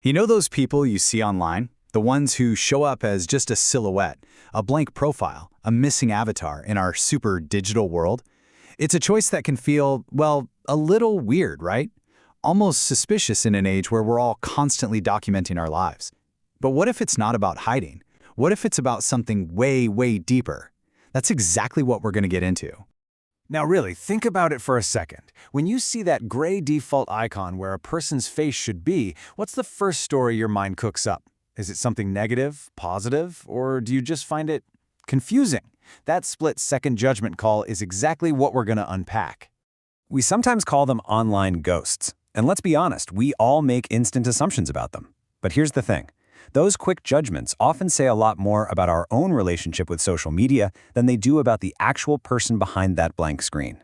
You know those people you see online? The ones who show up as just a silhouette, a blank profile, a missing avatar in our super digital world? It's a choice that can feel, well, a little weird, right? Almost suspicious in an age where we're all constantly documenting our lives. But what if it's not about hiding? What if it's about something way, way deeper? That's exactly what we're going to get into. Now really, think about it for a second. When you see that gray default icon where a person's face should be, what's the first story your mind cooks up? Is it something negative, positive, or do you just find it confusing? That split-second judgment call is exactly what we're going to unpack. We sometimes call them online ghosts. And let's be honest, we all make instant assumptions about them. But here's the thing. Those quick judgments often say a lot more about our own relationship with social media than they do about the actual person behind that blank screen.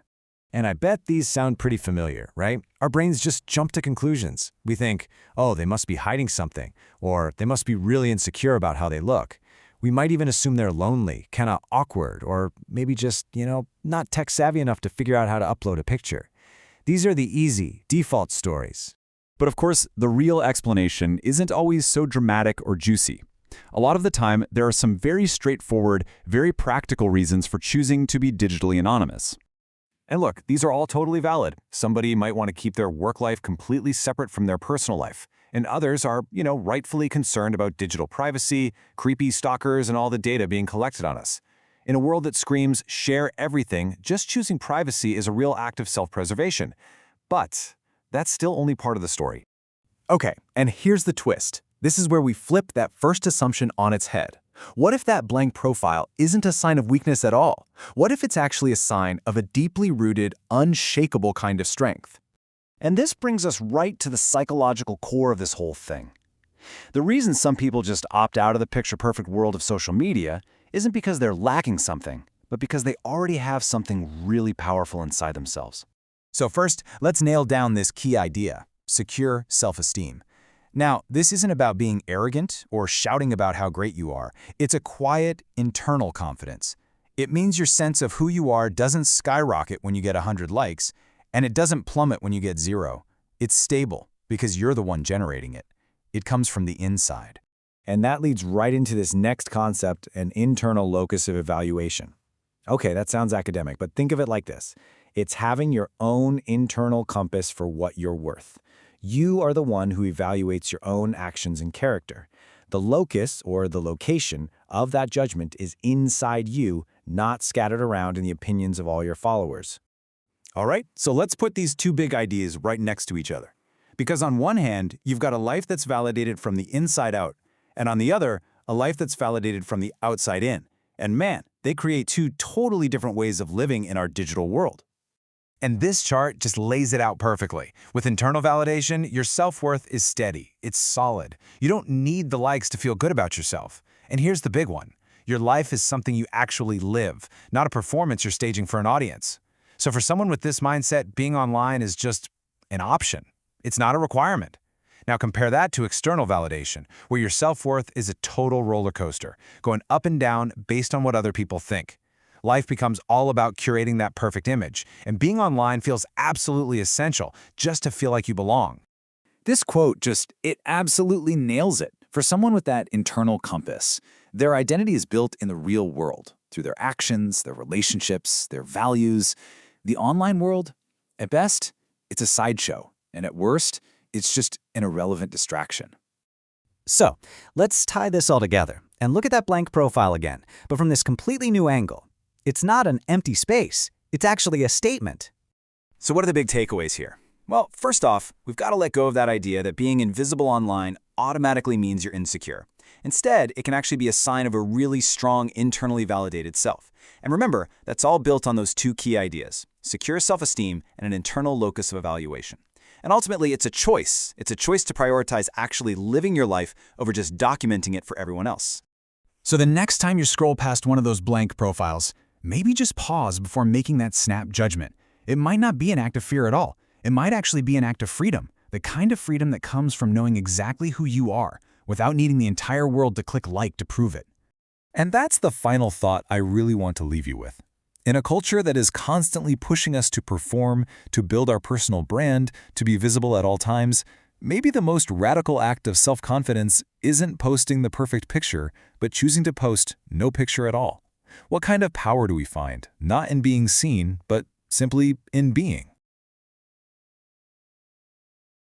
And I bet these sound pretty familiar, right? Our brains just jump to conclusions. We think, oh, they must be hiding something, or they must be really insecure about how they look. We might even assume they're lonely, kind of awkward, or maybe just, not tech savvy enough to figure out how to upload a picture. These are the easy, default stories. But of course, the real explanation isn't always so dramatic or juicy. A lot of the time, there are some very straightforward, very practical reasons for choosing to be digitally anonymous. And look, these are all totally valid. Somebody might want to keep their work life completely separate from their personal life. And others are, rightfully concerned about digital privacy, creepy stalkers, and all the data being collected on us. In a world that screams, share everything, just choosing privacy is a real act of self-preservation. But that's still only part of the story. Okay, and here's the twist. This is where we flip that first assumption on its head. What if that blank profile isn't a sign of weakness at all? What if it's actually a sign of a deeply rooted, unshakable kind of strength? And this brings us right to the psychological core of this whole thing. The reason some people just opt out of the picture-perfect world of social media isn't because they're lacking something, but because they already have something really powerful inside themselves. So first, let's nail down this key idea: secure self-esteem. Now, this isn't about being arrogant or shouting about how great you are. It's a quiet, internal confidence. It means your sense of who you are doesn't skyrocket when you get 100 likes, and it doesn't plummet when you get 0. It's stable because you're the one generating it. It comes from the inside. And that leads right into this next concept, an internal locus of evaluation. Okay, that sounds academic, but think of it like this. It's having your own internal compass for what you're worth. You are the one who evaluates your own actions and character. The locus, or the location, of that judgment is inside you, not scattered around in the opinions of all your followers. All right, so let's put these two big ideas right next to each other. Because on one hand, you've got a life that's validated from the inside out, and on the other, a life that's validated from the outside in. And man, they create two totally different ways of living in our digital world. And this chart just lays it out perfectly. With internal validation, your self-worth is steady. It's solid. You don't need the likes to feel good about yourself. And here's the big one. Your life is something you actually live, not a performance you're staging for an audience. So for someone with this mindset, being online is just an option. It's not a requirement. Now compare that to external validation, where your self-worth is a total roller coaster, going up and down based on what other people think. Life becomes all about curating that perfect image, and being online feels absolutely essential just to feel like you belong. This quote it absolutely nails it. For someone with that internal compass, their identity is built in the real world, through their actions, their relationships, their values. The online world, at best, it's a sideshow, and at worst, it's just an irrelevant distraction. So, let's tie this all together and look at that blank profile again, but from this completely new angle. It's not an empty space. It's actually a statement. So what are the big takeaways here? Well, first off, we've got to let go of that idea that being invisible online automatically means you're insecure. Instead, it can actually be a sign of a really strong, internally validated self. And remember, that's all built on those two key ideas: secure self-esteem and an internal locus of evaluation. And ultimately, it's a choice. It's a choice to prioritize actually living your life over just documenting it for everyone else. So the next time you scroll past one of those blank profiles, maybe just pause before making that snap judgment. It might not be an act of fear at all. It might actually be an act of freedom, the kind of freedom that comes from knowing exactly who you are, without needing the entire world to click like to prove it. And that's the final thought I really want to leave you with. In a culture that is constantly pushing us to perform, to build our personal brand, to be visible at all times, Maybe the most radical act of self-confidence isn't posting the perfect picture, but choosing to post no picture at all. What kind of power do we find, not in being seen, but simply in being?